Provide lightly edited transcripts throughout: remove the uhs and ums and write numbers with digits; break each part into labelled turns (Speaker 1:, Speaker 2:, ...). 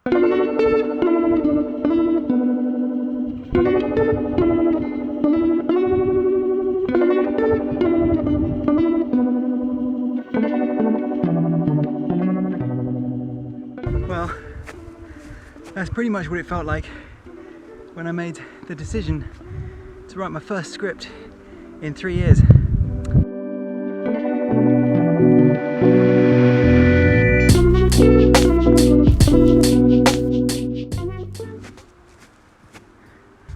Speaker 1: Well, that's pretty much what it felt like when I made the decision to write my first script in 3 years.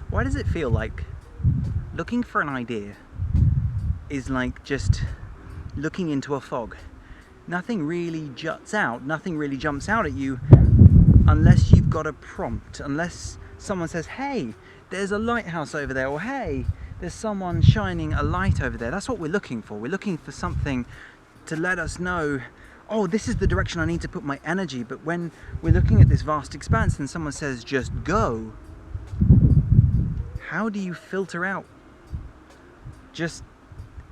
Speaker 1: Why does it feel like looking for an idea is like just looking into a fog? Nothing really juts out, nothing really jumps out at you unless you've got a prompt, unless someone says, hey, there's a lighthouse over there, or hey, there's someone shining a light over there. That's what we're looking for. We're looking for something to let us know, oh, this is the direction I need to put my energy. But when we're looking at this vast expanse and someone says, just go, how do you filter out just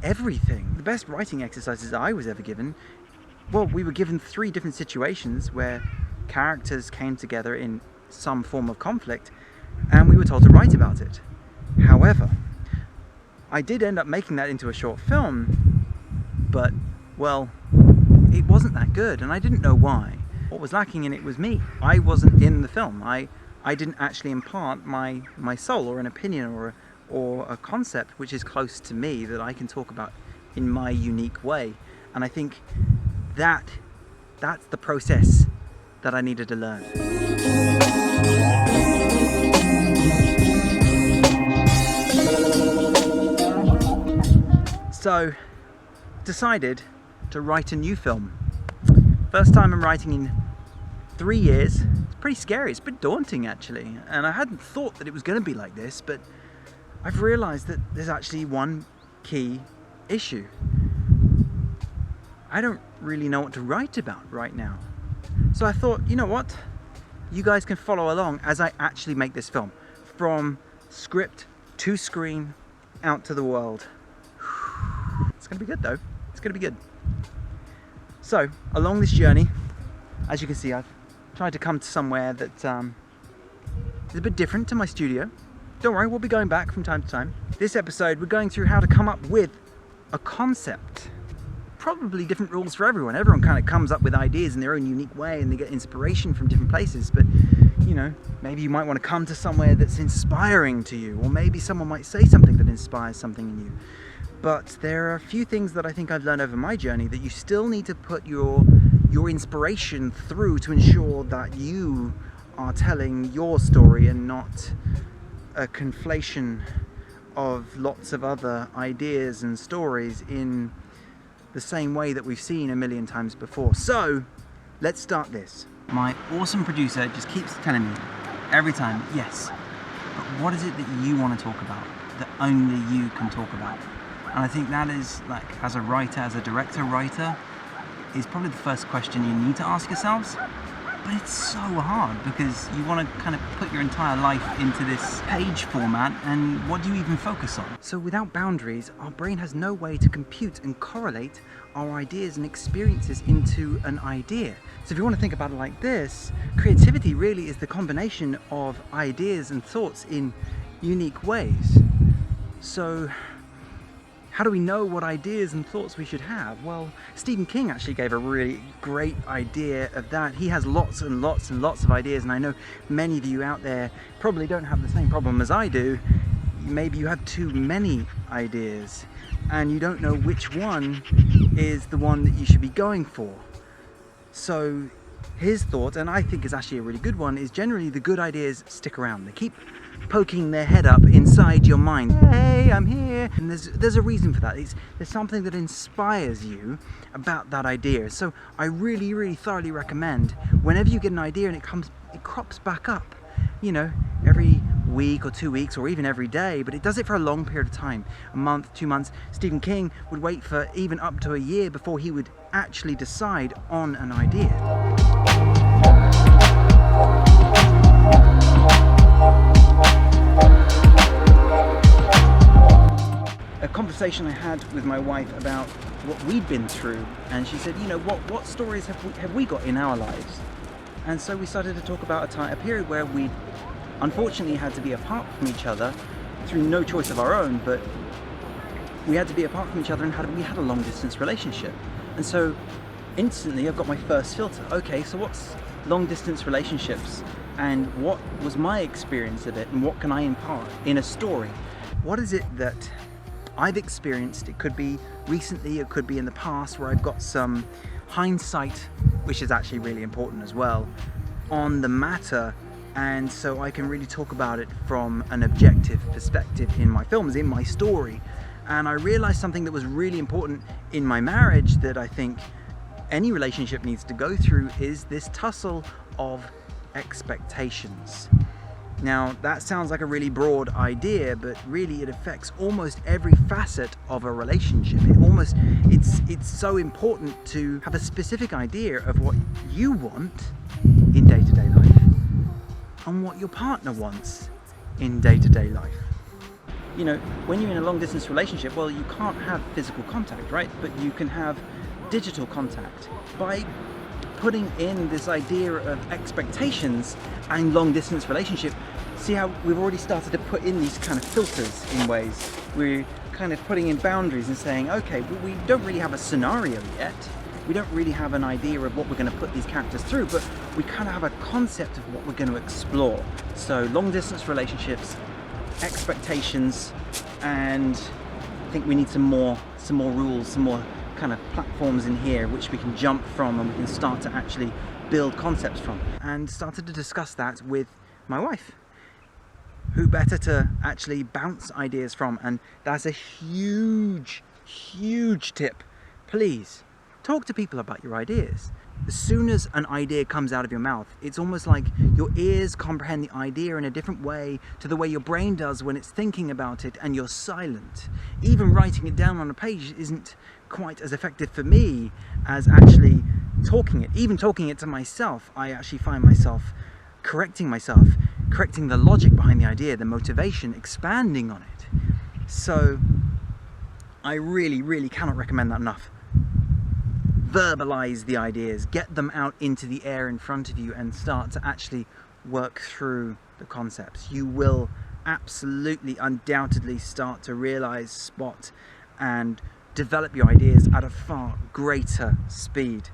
Speaker 1: everything? The best writing exercises I was ever given, well, we were given 3 different situations where characters came together in some form of conflict and we were told to write about it. However, I did end up making that into a short film, but, well, it wasn't that good and I didn't know why. What was lacking in it was me. I wasn't in the film. I didn't actually impart my soul or an opinion or a concept which is close to me that I can talk about in my unique way. And I think that's the process that I needed to learn. So, decided to write a new film. First time I'm writing in 3 years. It's pretty scary, it's a bit daunting actually. And I hadn't thought that it was going to be like this, but I've realized that there's actually one key issue. I don't really know what to write about right now. So I thought, you know what? You guys can follow along as I actually make this film. From script to screen, out to the world. It's gonna be good though. It's gonna be good. So, along this journey, as you can see, I've tried to come to somewhere that is a bit different to my studio. Don't worry, we'll be going back from time to time. This episode, we're going through how to come up with a concept. Probably different rules for everyone. Everyone kind of comes up with ideas in their own unique way and they get inspiration from different places. But, you know, maybe you might want to come to somewhere that's inspiring to you, or maybe someone might say something that inspires something in you. But there are a few things that I think I've learned over my journey that you still need to put your inspiration through to ensure that you are telling your story and not a conflation of lots of other ideas and stories in the same way that we've seen a million times before. So, let's start this. My awesome producer just keeps telling me every time, yes, but what is it that you want to talk about, that only you can talk about? And I think that is, like, as a writer, as a director writer, is probably the first question you need to ask yourselves. But it's so hard because you want to kind of put your entire life into this page format, and what do you even focus on? So without boundaries, our brain has no way to compute and correlate our ideas and experiences into an idea. So if you want to think about it like this, creativity really is the combination of ideas and thoughts in unique ways. So how do we know what ideas and thoughts we should have? Well, Stephen King actually gave a really great idea of that. He has lots and lots and lots of ideas, and I know many of you out there probably don't have the same problem as I do. Maybe you have too many ideas and you don't know which one is the one that you should be going for. So his thought, and I think is actually a really good one, is generally the good ideas stick around. They keep poking their head up inside your mind. Hey, I'm here. And there's a reason for that. There's something that inspires you about that idea. So I really, really thoroughly recommend, whenever you get an idea and it crops back up, you know, every week or 2 weeks or even every day, but it does it for a long period of time, a month, 2 months. Stephen King would wait for even up to a year before he would actually decide on an idea. A conversation I had with my wife about what we'd been through, and she said, you know, what stories have we got in our lives? And so we started to talk about a period where we unfortunately had to be apart from each other through no choice of our own, but we had to be apart from each other, and we had a long distance relationship. And so instantly I've got my first filter. Okay, so what's long distance relationships, and what was my experience of it, and what can I impart in a story? What is it that I've experienced? It could be recently, it could be in the past, where I've got some hindsight, which is actually really important as well, on the matter, and so I can really talk about it from an objective perspective in my films, in my story. And I realized something that was really important in my marriage that I think any relationship needs to go through is this tussle of expectations. Now, that sounds like a really broad idea, but really it affects almost every facet of a relationship. It's so important to have a specific idea of what you want in day-to-day life and what your partner wants in day-to-day life. You know, when you're in a long-distance relationship, well, you can't have physical contact, right? But you can have digital contact by putting in this idea of expectations and long-distance relationship. See how we've already started to put in these kind of filters in ways. We're kind of putting in boundaries and saying, okay, we don't really have a scenario yet. We don't really have an idea of what we're going to put these characters through, but we kind of have a concept of what we're going to explore. So long-distance relationships, expectations, and I think we need some more rules, some more kind of platforms in here which we can jump from, and we can start to actually build concepts from. And started to discuss that with my wife. Who better to actually bounce ideas from? And that's a huge tip. Please talk to people about your ideas. As soon as an idea comes out of your mouth, it's almost like your ears comprehend the idea in a different way to the way your brain does when it's thinking about it and you're silent. Even writing it down on a page isn't quite as effective for me as actually talking it. Even talking it to myself, I actually find myself correcting the logic behind the idea, the motivation, expanding on it. So I really cannot recommend that enough. Verbalize the ideas, get them out into the air in front of you, and start to actually work through the concepts. You will absolutely, undoubtedly start to realize, spot, and develop your ideas at a far greater speed.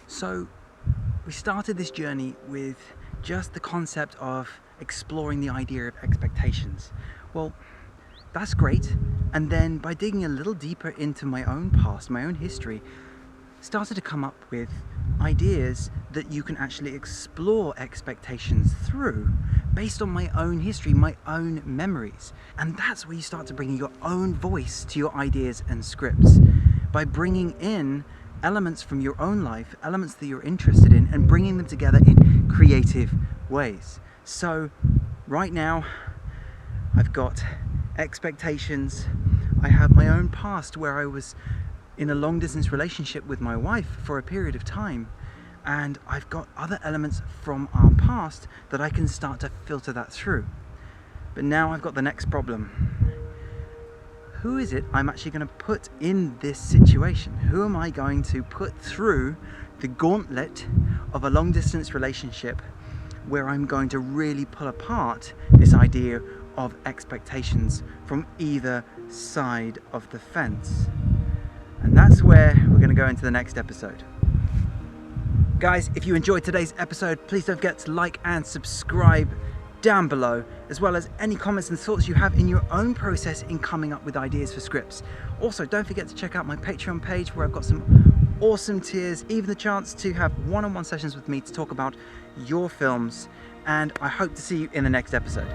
Speaker 1: So we started this journey with just the concept of exploring the idea of expectations. Well, that's great. And then by digging a little deeper into my own past, my own history, started to come up with ideas that you can actually explore expectations through based on my own history, my own memories. And that's where you start to bring your own voice to your ideas and scripts, by bringing in elements from your own life, elements that you're interested in, and bringing them together in creative ways. So right now I've got expectations. I have my own past where I was in a long distance relationship with my wife for a period of time, and I've got other elements from our past that I can start to filter that through. But now I've got the next problem. Who is it I'm actually going to put in this situation? Who am I going to put through the gauntlet of a long distance relationship where I'm going to really pull apart this idea of expectations from either side of the fence? And that's where we're going to go into the next episode. Guys, if you enjoyed today's episode, please don't forget to like and subscribe down below, as well as any comments and thoughts you have in your own process in coming up with ideas for scripts. Also, don't forget to check out my Patreon page where I've got some awesome tiers, even the chance to have one-on-one sessions with me to talk about your films, and I hope to see you in the next episode.